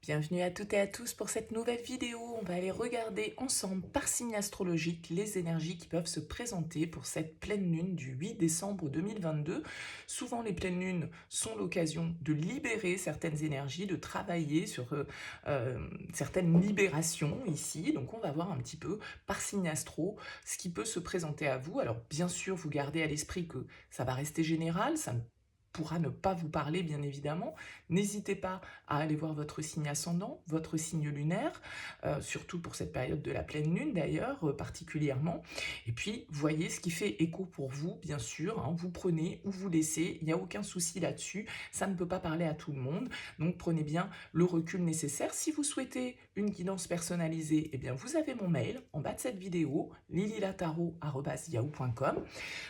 Bienvenue à toutes et à tous pour cette nouvelle vidéo. On va aller regarder ensemble par signe astrologique les énergies qui peuvent se présenter pour cette pleine lune du 8 décembre 2022. Souvent les pleines lunes sont l'occasion de libérer certaines énergies, de travailler sur certaines libérations ici. Donc on va voir un petit peu par signe astro ce qui peut se présenter à vous. Alors bien sûr vous gardez à l'esprit que ça va rester général, ça ne pourra ne pas vous parler bien évidemment. N'hésitez pas à aller voir votre signe ascendant, votre signe lunaire, surtout pour cette période de la pleine lune d'ailleurs, particulièrement. Et puis, voyez ce qui fait écho pour vous, bien sûr, hein, vous prenez ou vous laissez, il n'y a aucun souci là-dessus, ça ne peut pas parler à tout le monde, donc prenez bien le recul nécessaire. Si vous souhaitez une guidance personnalisée, eh bien vous avez mon mail en bas de cette vidéo, lililataro@yahoo.com.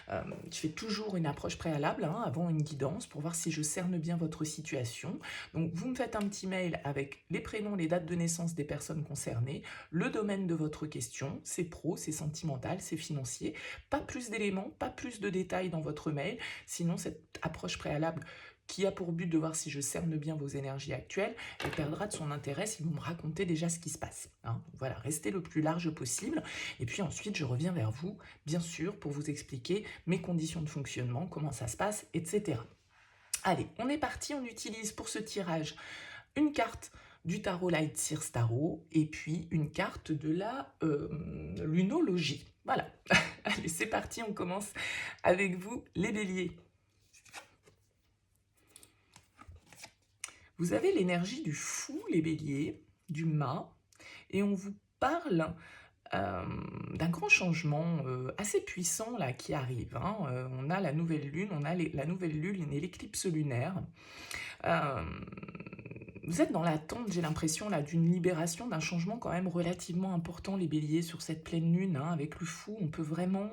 Je fais toujours une approche préalable avant une guidance pour voir si je cerne bien votre situation. Donc vous me faites un petit mail avec les prénoms, les dates de naissance des personnes concernées, le domaine de votre question, c'est pro, c'est sentimental, c'est financier, pas plus d'éléments, pas plus de détails dans votre mail, sinon cette approche préalable qui a pour but de voir si je cerne bien vos énergies actuelles, elle perdra de son intérêt si vous me racontez déjà ce qui se passe. Voilà, restez le plus large possible. Et puis ensuite, je reviens vers vous, bien sûr, pour vous expliquer mes conditions de fonctionnement, comment ça se passe, etc. Allez, on est parti, on utilise pour ce tirage une carte du tarot Light Sears Tarot et puis une carte de la lunologie. Voilà, allez, c'est parti, on commence avec vous, les béliers. Vous avez l'énergie du fou, les béliers, du mât, et on vous parle d'un grand changement assez puissant là qui arrive. On a la nouvelle lune, on a la nouvelle lune et l'éclipse lunaire. Vous êtes dans l'attente, j'ai l'impression, là, d'une libération, d'un changement quand même relativement important, les béliers, sur cette pleine lune. Avec le fou, on peut vraiment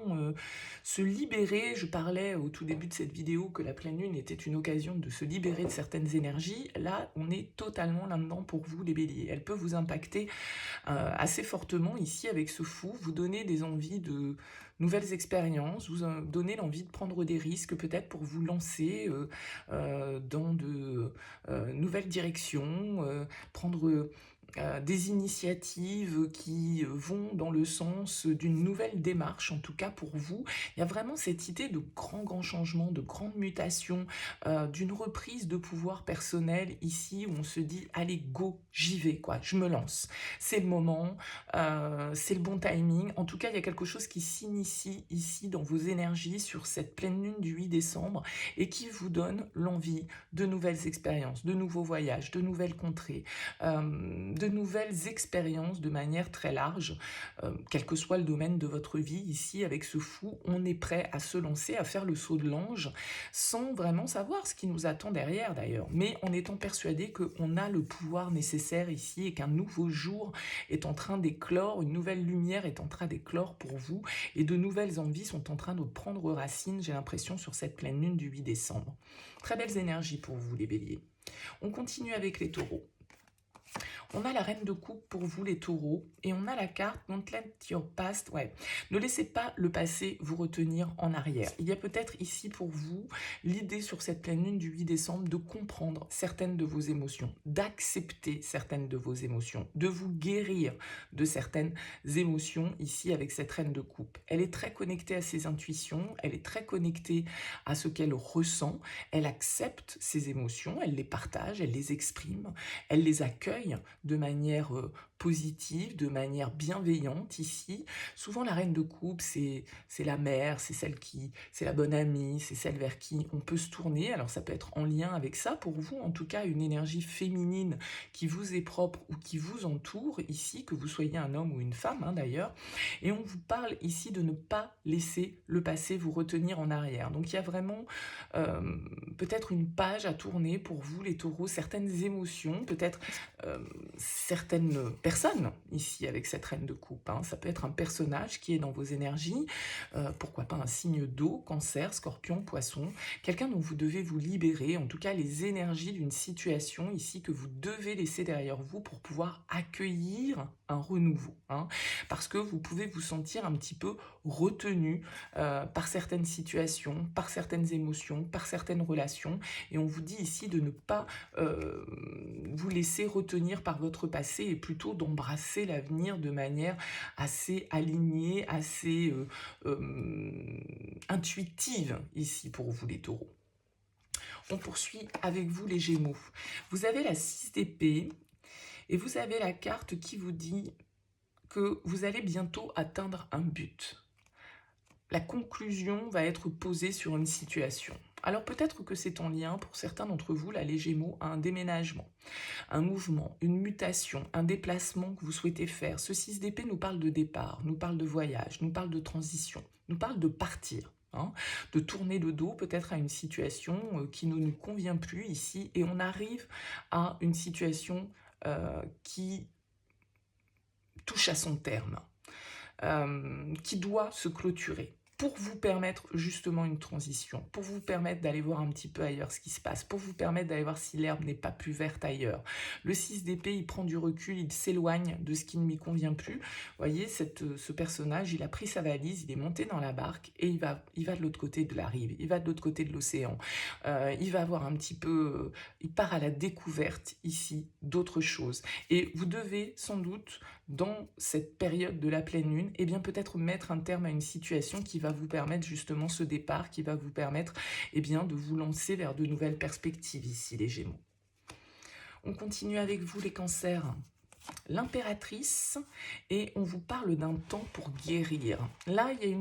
se libérer. Je parlais au tout début de cette vidéo que la pleine lune était une occasion de se libérer de certaines énergies. Là, on est totalement là-dedans pour vous, les béliers. Elle peut vous impacter assez fortement ici avec ce fou, vous donner des envies de nouvelles expériences, vous donner l'envie de prendre des risques peut-être pour vous lancer dans de nouvelles directions, prendre des initiatives qui vont dans le sens d'une nouvelle démarche, en tout cas pour vous. Il y a vraiment cette idée de grands changements, de grandes mutations, d'une reprise de pouvoir personnel ici où on se dit allez go, j'y vais, quoi, je me lance. C'est le moment, c'est le bon timing. En tout cas, il y a quelque chose qui s'initie ici dans vos énergies sur cette pleine lune du 8 décembre et qui vous donne l'envie de nouvelles expériences, de nouveaux voyages, de nouvelles contrées, de nouvelles expériences de manière très large, quel que soit le domaine de votre vie. Ici, avec ce fou, on est prêt à se lancer, à faire le saut de l'ange, sans vraiment savoir ce qui nous attend derrière d'ailleurs, mais en étant persuadé qu'on a le pouvoir nécessaire ici et qu'un nouveau jour est en train d'éclore, une nouvelle lumière est en train d'éclore pour vous, et de nouvelles envies sont en train de prendre racine, j'ai l'impression, sur cette pleine lune du 8 décembre. Très belles énergies pour vous, les béliers. On continue avec les taureaux. On a la reine de coupe pour vous, les taureaux, et on a la carte Don't let your past, ne laissez pas le passé vous retenir en arrière. Il y a peut-être ici pour vous l'idée sur cette pleine lune du 8 décembre de comprendre certaines de vos émotions, d'accepter certaines de vos émotions, de vous guérir de certaines émotions ici avec cette reine de coupe. Elle est très connectée à ses intuitions, elle est très connectée à ce qu'elle ressent, elle accepte ses émotions, elle les partage, elle les exprime, elle les accueille de manière positive, de manière bienveillante ici. Souvent la reine de coupe, c'est la mère, c'est la bonne amie, c'est celle vers qui on peut se tourner. Alors ça peut être en lien avec ça pour vous, en tout cas une énergie féminine qui vous est propre ou qui vous entoure ici, que vous soyez un homme ou une femme d'ailleurs. Et on vous parle ici de ne pas laisser le passé vous retenir en arrière. Donc il y a vraiment peut-être une page à tourner pour vous, les taureaux, certaines émotions, peut-être certaines personnes ici avec cette reine de coupe, hein. Ça peut être un personnage qui est dans vos énergies, pourquoi pas un signe d'eau, cancer, scorpion, poisson, quelqu'un dont vous devez vous libérer, en tout cas les énergies d'une situation ici que vous devez laisser derrière vous pour pouvoir accueillir un renouveau, hein. Parce que vous pouvez vous sentir un petit peu retenu par certaines situations, par certaines émotions, par certaines relations, et on vous dit ici de ne pas vous laisser retenir par votre passé et plutôt d'embrasser l'avenir de manière assez alignée, assez intuitive ici pour vous les taureaux. On poursuit avec vous les Gémeaux. Vous avez la 6 d'épée et vous avez la carte qui vous dit que vous allez bientôt atteindre un but. La conclusion va être posée sur une situation. Alors peut-être que c'est en lien pour certains d'entre vous, là les Gémeaux, à un déménagement, un mouvement, une mutation, un déplacement que vous souhaitez faire. Ce 6 d'épée nous parle de départ, nous parle de voyage, nous parle de transition, nous parle de partir. Hein, de tourner le dos peut-être à une situation qui ne nous convient plus ici et on arrive à une situation qui touche à son terme, qui doit se clôturer pour vous permettre justement une transition, pour vous permettre d'aller voir un petit peu ailleurs ce qui se passe, pour vous permettre d'aller voir si l'herbe n'est pas plus verte ailleurs. Le 6 d'épée, il prend du recul, il s'éloigne de ce qui ne lui convient plus. Vous voyez, ce personnage, il a pris sa valise, il est monté dans la barque et il va de l'autre côté de la rive, il va de l'autre côté de l'océan. Il va voir un petit peu, il part à la découverte ici d'autres choses. Et vous devez sans doute, dans cette période de la pleine lune, eh bien peut-être mettre un terme à une situation qui va vous permettre justement ce départ, qui va vous permettre eh bien, de vous lancer vers de nouvelles perspectives ici, les Gémeaux. On continue avec vous, les Cancers. L'impératrice, et on vous parle d'un temps pour guérir. Là, il y a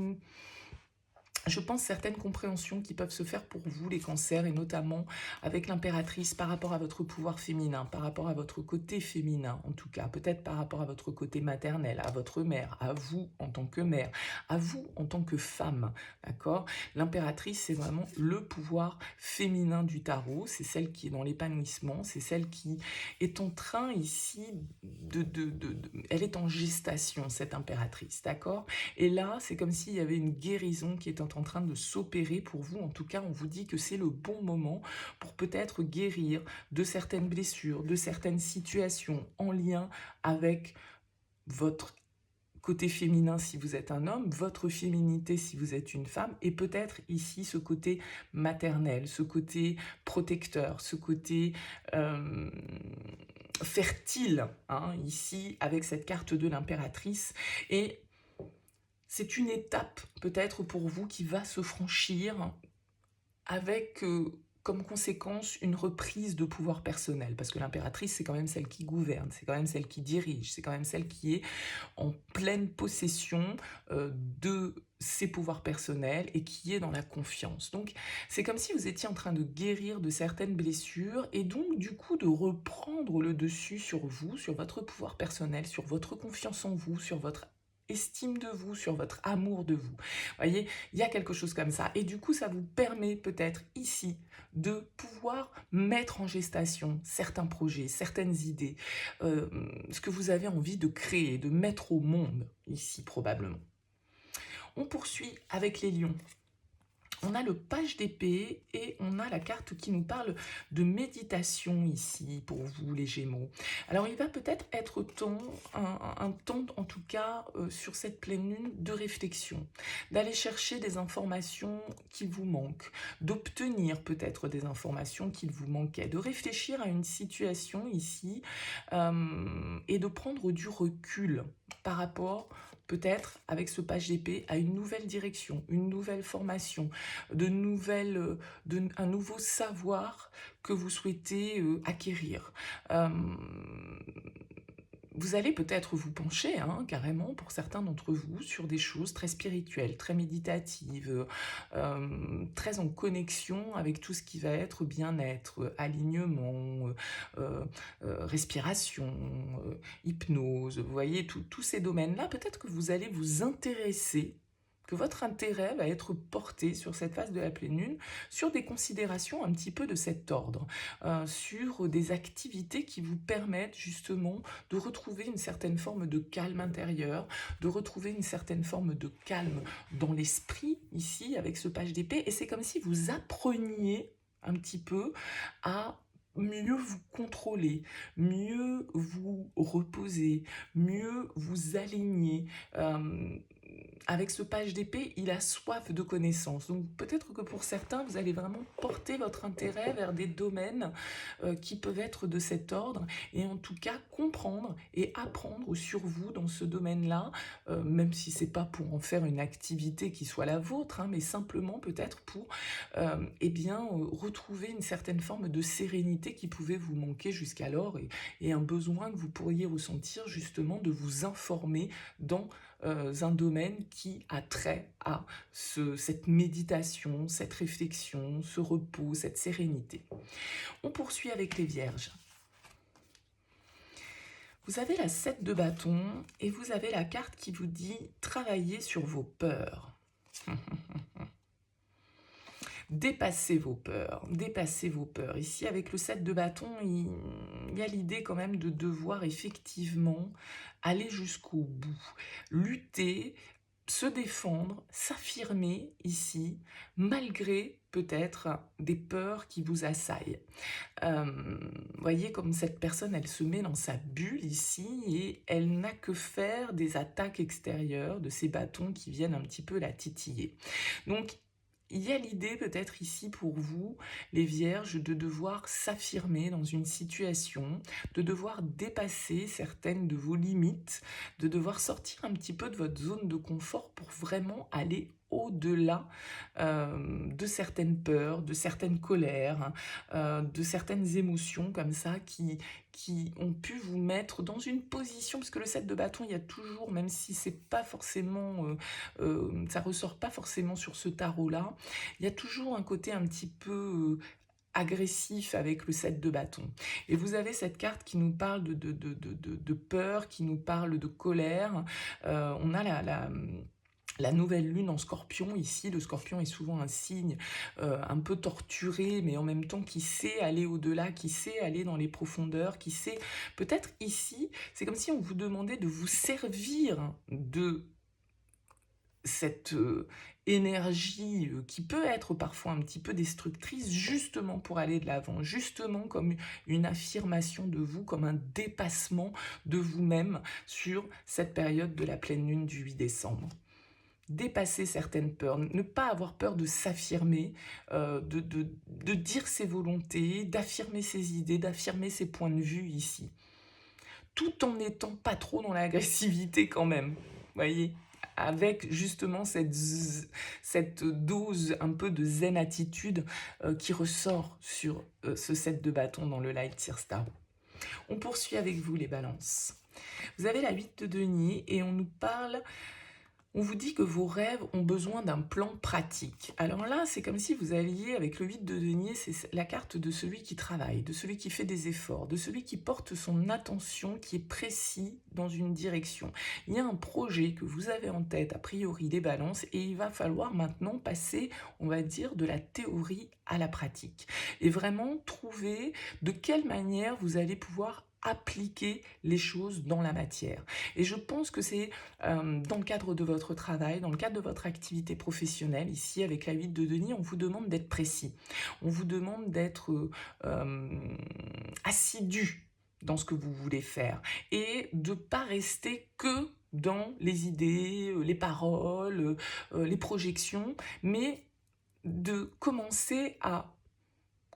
je pense certaines compréhensions qui peuvent se faire pour vous, les Cancers, et notamment avec l'impératrice par rapport à votre pouvoir féminin, par rapport à votre côté féminin en tout cas, peut-être par rapport à votre côté maternel, à votre mère, à vous en tant que mère, à vous en tant que femme, d'accord? L'impératrice, c'est vraiment le pouvoir féminin du tarot, c'est celle qui est dans l'épanouissement, c'est celle qui est en train ici elle est en gestation, cette impératrice, d'accord? Et là, c'est comme s'il y avait une guérison qui est en train de s'opérer pour vous. En tout cas, on vous dit que c'est le bon moment pour peut-être guérir de certaines blessures, de certaines situations en lien avec votre côté féminin si vous êtes un homme, votre féminité si vous êtes une femme, et peut-être ici ce côté maternel, ce côté protecteur, ce côté fertile, hein, ici avec cette carte de l'impératrice. Et c'est une étape peut-être pour vous qui va se franchir avec comme conséquence une reprise de pouvoir personnel, parce que l'impératrice, c'est quand même celle qui gouverne, c'est quand même celle qui dirige, c'est quand même celle qui est en pleine possession de ses pouvoirs personnels et qui est dans la confiance. Donc c'est comme si vous étiez en train de guérir de certaines blessures et donc du coup de reprendre le dessus sur vous, sur votre pouvoir personnel, sur votre confiance en vous, sur votre estime de vous, sur votre amour de vous. Vous voyez, il y a quelque chose comme ça. Et du coup, ça vous permet peut-être ici de pouvoir mettre en gestation certains projets, certaines idées, ce que vous avez envie de créer, de mettre au monde ici probablement. On poursuit avec les lions. On a le page d'épée et on a la carte qui nous parle de méditation ici pour vous les Gémeaux. Alors il va peut-être être temps, un temps en tout cas sur cette pleine lune de réflexion, d'aller chercher des informations qui vous manquent, d'obtenir peut-être des informations qu'il vous manquait, de réfléchir à une situation ici et de prendre du recul par rapport peut-être avec ce page d'épée à une nouvelle direction, une nouvelle formation, un nouveau savoir que vous souhaitez acquérir. Vous allez peut-être vous pencher carrément pour certains d'entre vous sur des choses très spirituelles, très méditatives, très en connexion avec tout ce qui va être bien-être, alignement, respiration, hypnose. Vous voyez, tous ces domaines-là, peut-être que vous allez vous intéresser que votre intérêt va être porté sur cette phase de la pleine lune, sur des considérations un petit peu de cet ordre, sur des activités qui vous permettent justement de retrouver une certaine forme de calme intérieur, de retrouver une certaine forme de calme dans l'esprit, ici, avec ce page d'épée, et c'est comme si vous appreniez un petit peu à mieux vous contrôler, mieux vous reposer, mieux vous aligner. Avec ce page d'épée, il a soif de connaissances. Donc peut-être que pour certains, vous allez vraiment porter votre intérêt vers des domaines qui peuvent être de cet ordre, et en tout cas comprendre et apprendre sur vous dans ce domaine-là, même si c'est pas pour en faire une activité qui soit la vôtre, hein, mais simplement peut-être pour retrouver une certaine forme de sérénité qui pouvait vous manquer jusqu'alors, et un besoin que vous pourriez ressentir justement de vous informer dans un domaine qui a trait à cette méditation, cette réflexion, ce repos, cette sérénité. On poursuit avec les Vierges. Vous avez la 7 de bâton et vous avez la carte qui vous dit « Travaillez sur vos peurs ». Dépassez vos peurs, dépassez vos peurs. Ici, avec le 7 de bâton, il y a l'idée quand même de devoir effectivement aller jusqu'au bout, lutter, se défendre, s'affirmer ici, malgré peut-être des peurs qui vous assaillent. Voyez comme cette personne, elle se met dans sa bulle ici et elle n'a que faire des attaques extérieures, de ces bâtons qui viennent un petit peu la titiller. Donc, il y a l'idée peut-être ici pour vous, les Vierges, de devoir s'affirmer dans une situation, de devoir dépasser certaines de vos limites, de devoir sortir un petit peu de votre zone de confort pour vraiment aller au-delà de certaines peurs, de certaines colères, de certaines émotions comme ça qui ont pu vous mettre dans une position, parce que le 7 de bâton, il y a toujours, même si c'est pas forcément, ça ressort pas forcément sur ce tarot-là, il y a toujours un côté un petit peu agressif avec le 7 de bâton. Et vous avez cette carte qui nous parle de peur, qui nous parle de colère. On a la nouvelle lune en Scorpion ici. Le Scorpion est souvent un signe un peu torturé, mais en même temps qui sait aller au-delà, qui sait aller dans les profondeurs, qui sait... Peut-être ici, c'est comme si on vous demandait de vous servir de cette énergie qui peut être parfois un petit peu destructrice, justement pour aller de l'avant, justement comme une affirmation de vous, comme un dépassement de vous-même sur cette période de la pleine lune du 8 décembre. Dépasser certaines peurs, ne pas avoir peur de s'affirmer, de dire ses volontés, d'affirmer ses idées, d'affirmer ses points de vue ici, tout en n'étant pas trop dans l'agressivité quand même, voyez, avec justement cette dose un peu de zen attitude qui ressort sur ce 7 de bâton dans le Light Seer Star. On poursuit avec vous les balances. Vous avez la 8 de denier et on nous parle... On vous dit que vos rêves ont besoin d'un plan pratique. Alors là, c'est comme si vous alliez, avec le 8 de denier, c'est la carte de celui qui travaille, de celui qui fait des efforts, de celui qui porte son attention, qui est précis dans une direction. Il y a un projet que vous avez en tête, a priori, les balances, et il va falloir maintenant passer, on va dire, de la théorie à la pratique. Et vraiment trouver de quelle manière vous allez pouvoir appliquer les choses dans la matière. Et je pense que c'est dans le cadre de votre travail, dans le cadre de votre activité professionnelle, ici avec la 8 de denier, on vous demande d'être précis. On vous demande d'être assidu dans ce que vous voulez faire et de ne pas rester que dans les idées, les paroles, les projections, mais de commencer à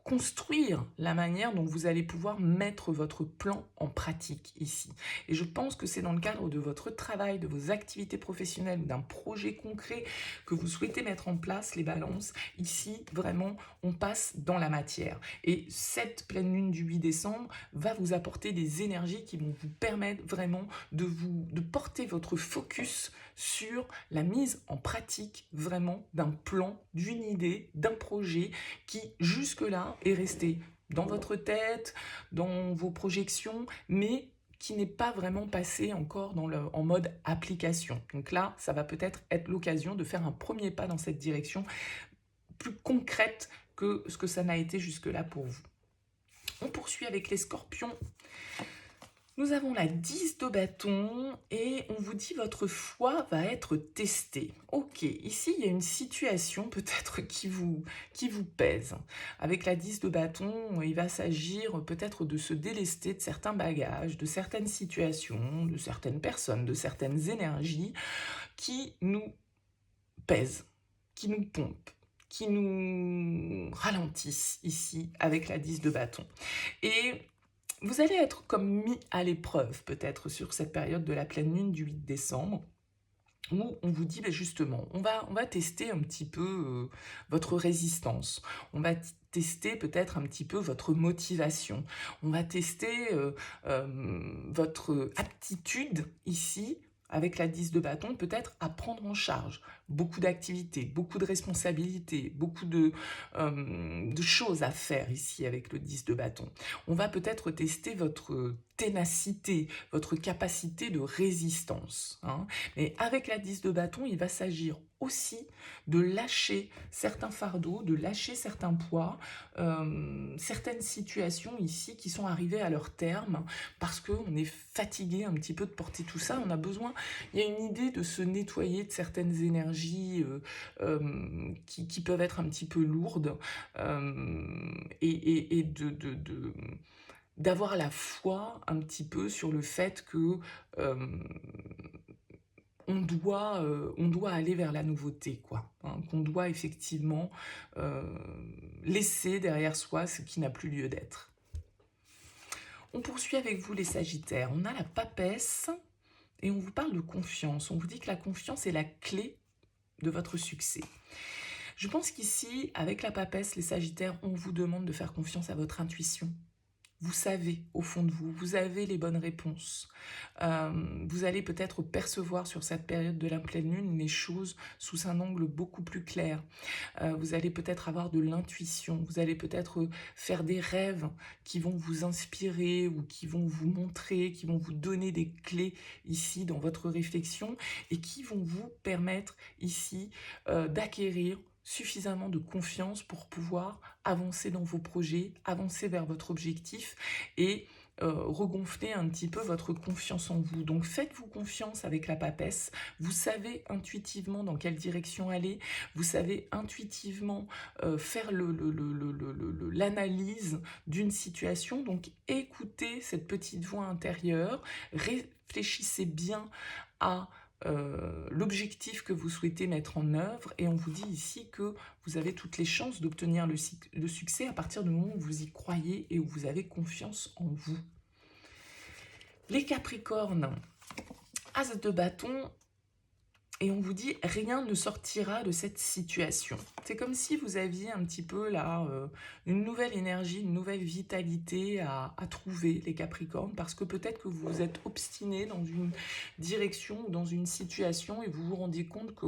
construire la manière dont vous allez pouvoir mettre votre plan en pratique ici. Et je pense que c'est dans le cadre de votre travail, de vos activités professionnelles, d'un projet concret que vous souhaitez mettre en place, les balances. Ici, vraiment, on passe dans la matière. Et cette pleine lune du 8 décembre va vous apporter des énergies qui vont vous permettre vraiment de porter votre focus sur la mise en pratique vraiment d'un plan, d'une idée, d'un projet qui jusque-là est resté dans votre tête, dans vos projections, mais qui n'est pas vraiment passé encore en mode application. Donc là, ça va peut-être être l'occasion de faire un premier pas dans cette direction plus concrète que ce que ça n'a été jusque-là pour vous. On poursuit avec les scorpions. Nous avons la 10 de bâton et on vous dit votre foi va être testée. Ok, ici il y a une situation peut-être qui vous pèse. Avec la 10 de bâton, il va s'agir peut-être de se délester de certains bagages, de certaines situations, de certaines personnes, de certaines énergies qui nous pèsent, qui nous pompent, qui nous ralentissent ici avec la 10 de bâton. Et vous allez être comme mis à l'épreuve peut-être sur cette période de la pleine lune du 8 décembre où on vous dit justement, on va tester un petit peu votre résistance, on va tester peut-être un petit peu votre motivation, on va tester votre aptitude ici avec la 10 de bâton, peut-être à prendre en charge beaucoup d'activités, beaucoup de responsabilités, beaucoup de choses à faire ici avec le 10 de bâton. On va peut-être tester votre ténacité, votre capacité de résistance. Mais avec la 10 de bâton, il va s'agir aussi de lâcher certains fardeaux, de lâcher certains poids, certaines situations ici qui sont arrivées à leur terme parce qu'on est fatigué un petit peu de porter tout ça. On a besoin, il y a une idée de se nettoyer de certaines énergies qui peuvent être un petit peu lourdes et d'avoir la foi un petit peu sur le fait que on doit aller vers la nouveauté, quoi. Qu'on doit effectivement laisser derrière soi ce qui n'a plus lieu d'être. On poursuit avec vous les Sagittaires. On a la papesse et on vous parle de confiance. On vous dit que la confiance est la clé de votre succès. Je pense qu'ici, avec la papesse, les Sagittaires, on vous demande de faire confiance à votre intuition. Vous savez au fond de vous, vous avez les bonnes réponses. Vous allez peut-être percevoir sur cette période de la pleine lune les choses sous un angle beaucoup plus clair. Vous allez peut-être avoir de l'intuition, vous allez peut-être faire des rêves qui vont vous inspirer ou qui vont vous montrer, qui vont vous donner des clés ici dans votre réflexion et qui vont vous permettre ici d'acquérir suffisamment de confiance pour pouvoir avancer dans vos projets, avancer vers votre objectif et regonfler un petit peu votre confiance en vous. Donc faites-vous confiance avec la papesse, vous savez intuitivement dans quelle direction aller, vous savez intuitivement faire l'analyse d'une situation, donc écoutez cette petite voix intérieure, réfléchissez bien à l'objectif que vous souhaitez mettre en œuvre et on vous dit ici que vous avez toutes les chances d'obtenir le succès à partir du moment où vous y croyez et où vous avez confiance en vous. Les Capricornes, As de bâton, et on vous dit rien ne sortira de cette situation. C'est comme si vous aviez un petit peu là une nouvelle énergie, une nouvelle vitalité à trouver, les Capricornes, parce que peut-être que vous vous êtes obstiné dans une direction ou dans une situation et vous vous rendez compte que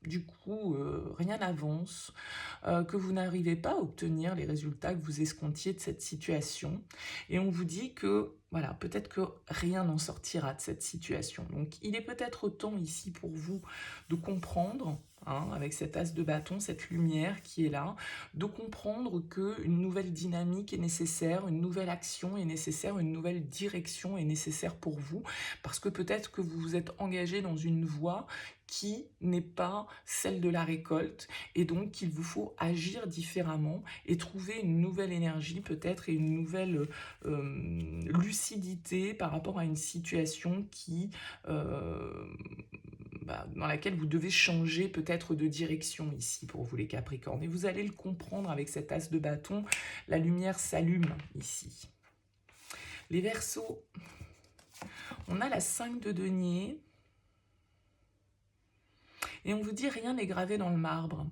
du coup, rien n'avance, que vous n'arrivez pas à obtenir les résultats que vous escomptiez de cette situation. Et on vous dit que, voilà, peut-être que rien n'en sortira de cette situation. Donc, il est peut-être temps ici pour vous de comprendre, avec cet as de bâton, cette lumière qui est là, de comprendre qu'une nouvelle dynamique est nécessaire, une nouvelle action est nécessaire, une nouvelle direction est nécessaire pour vous, parce que peut-être que vous vous êtes engagé dans une voie qui n'est pas celle de la récolte et donc qu'il vous faut agir différemment et trouver une nouvelle énergie peut-être et une nouvelle lucidité par rapport à une situation qui dans laquelle vous devez changer peut-être de direction ici pour vous les Capricornes et vous allez le comprendre avec cet as de bâton, la lumière s'allume ici. Les Verseaux, on a la 5 de denier. Et on vous dit, rien n'est gravé dans le marbre.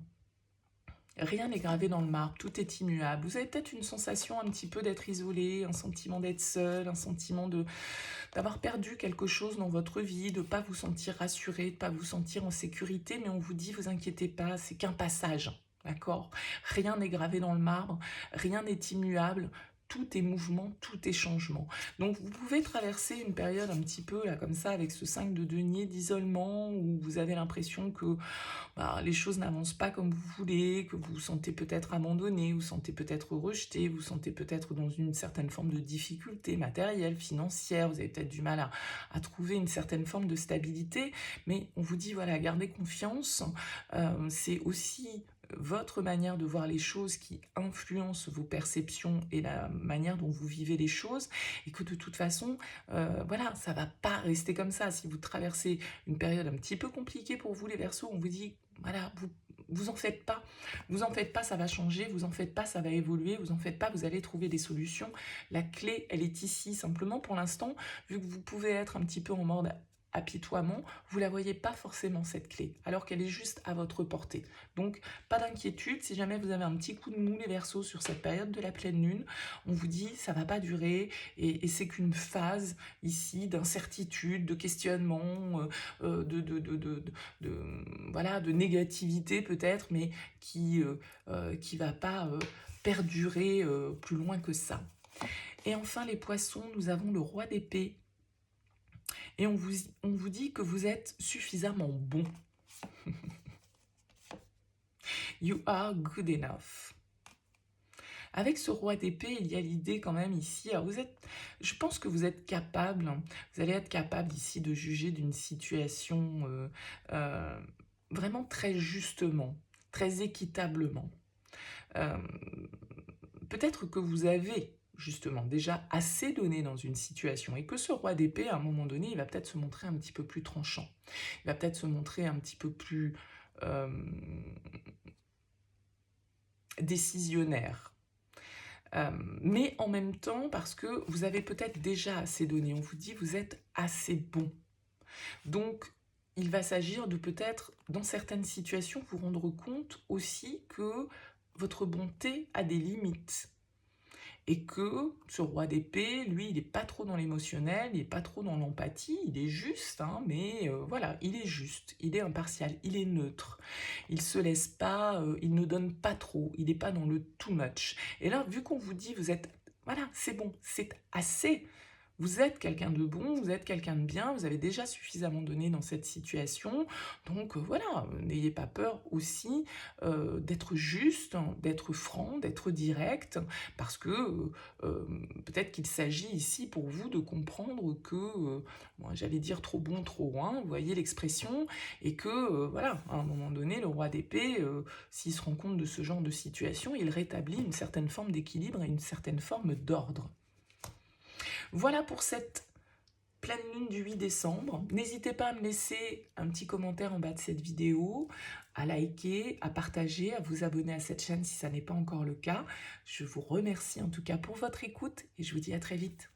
Rien n'est gravé dans le marbre, tout est immuable. Vous avez peut-être une sensation un petit peu d'être isolé, un sentiment d'être seul, un sentiment d'avoir perdu quelque chose dans votre vie, de ne pas vous sentir rassuré, de ne pas vous sentir en sécurité, mais on vous dit, vous inquiétez pas, c'est qu'un passage, d'accord? Rien n'est gravé dans le marbre, rien n'est immuable. tout est mouvement, tout est changement. Donc vous pouvez traverser une période un petit peu là comme ça avec ce 5 de denier d'isolement où vous avez l'impression que bah, les choses n'avancent pas comme vous voulez, que vous vous sentez peut-être abandonné, vous sentez peut-être rejeté, vous sentez peut-être dans une certaine forme de difficulté matérielle, financière, vous avez peut-être du mal à trouver une certaine forme de stabilité, mais on vous dit voilà, gardez confiance, c'est aussi votre manière de voir les choses qui influence vos perceptions et la manière dont vous vivez les choses, et que de toute façon, voilà, ça va pas rester comme ça. Si vous traversez une période un petit peu compliquée pour vous, les Verseaux, on vous dit, voilà, vous en faites pas, vous en faites pas, ça va changer, vous en faites pas, ça va évoluer, vous en faites pas, vous allez trouver des solutions. La clé, elle est ici, simplement pour l'instant, vu que vous pouvez être un petit peu en mode apitoiement, vous la voyez pas forcément cette clé, alors qu'elle est juste à votre portée. Donc, pas d'inquiétude, si jamais vous avez un petit coup de mou les Verseaux sur cette période de la pleine lune, on vous dit ça va pas durer et c'est qu'une phase ici d'incertitude, de questionnement, voilà, de négativité peut-être, mais qui va pas perdurer plus loin que ça. Et enfin les Poissons, nous avons le Roi d'épée. Et on vous dit que vous êtes suffisamment bon. You are good enough. Avec ce Roi d'épée, il y a l'idée quand même ici, alors je pense que vous êtes capable, vous allez être capable ici de juger d'une situation vraiment très justement, très équitablement. Peut-être que vous avez justement déjà assez donné dans une situation et que ce Roi d'épée, à un moment donné, il va peut-être se montrer un petit peu plus tranchant. Il va peut-être se montrer un petit peu plus décisionnaire. Mais en même temps, parce que vous avez peut-être déjà assez donné, on vous dit vous êtes assez bon. Donc, il va s'agir de peut-être, dans certaines situations, vous rendre compte aussi que votre bonté a des limites. Et que ce Roi d'épée, lui, il n'est pas trop dans l'émotionnel, il n'est pas trop dans l'empathie, il est juste, hein, mais voilà, il est juste, il est impartial, il est neutre. Il se laisse pas, il ne donne pas trop, il n'est pas dans le too much. Et là, vu qu'on vous dit, vous êtes, voilà, c'est bon, c'est assez. Vous êtes quelqu'un de bon, vous êtes quelqu'un de bien, vous avez déjà suffisamment donné dans cette situation, donc voilà, n'ayez pas peur aussi d'être juste, d'être franc, d'être direct, parce que peut-être qu'il s'agit ici pour vous de comprendre que, bon, j'allais dire trop bon, trop loin, vous voyez l'expression, et que voilà, à un moment donné, le Roi d'épée, s'il se rend compte de ce genre de situation, il rétablit une certaine forme d'équilibre et une certaine forme d'ordre. Voilà pour cette pleine lune du 8 décembre. N'hésitez pas à me laisser un petit commentaire en bas de cette vidéo, à liker, à partager, à vous abonner à cette chaîne si ça n'est pas encore le cas. Je vous remercie en tout cas pour votre écoute et je vous dis à très vite.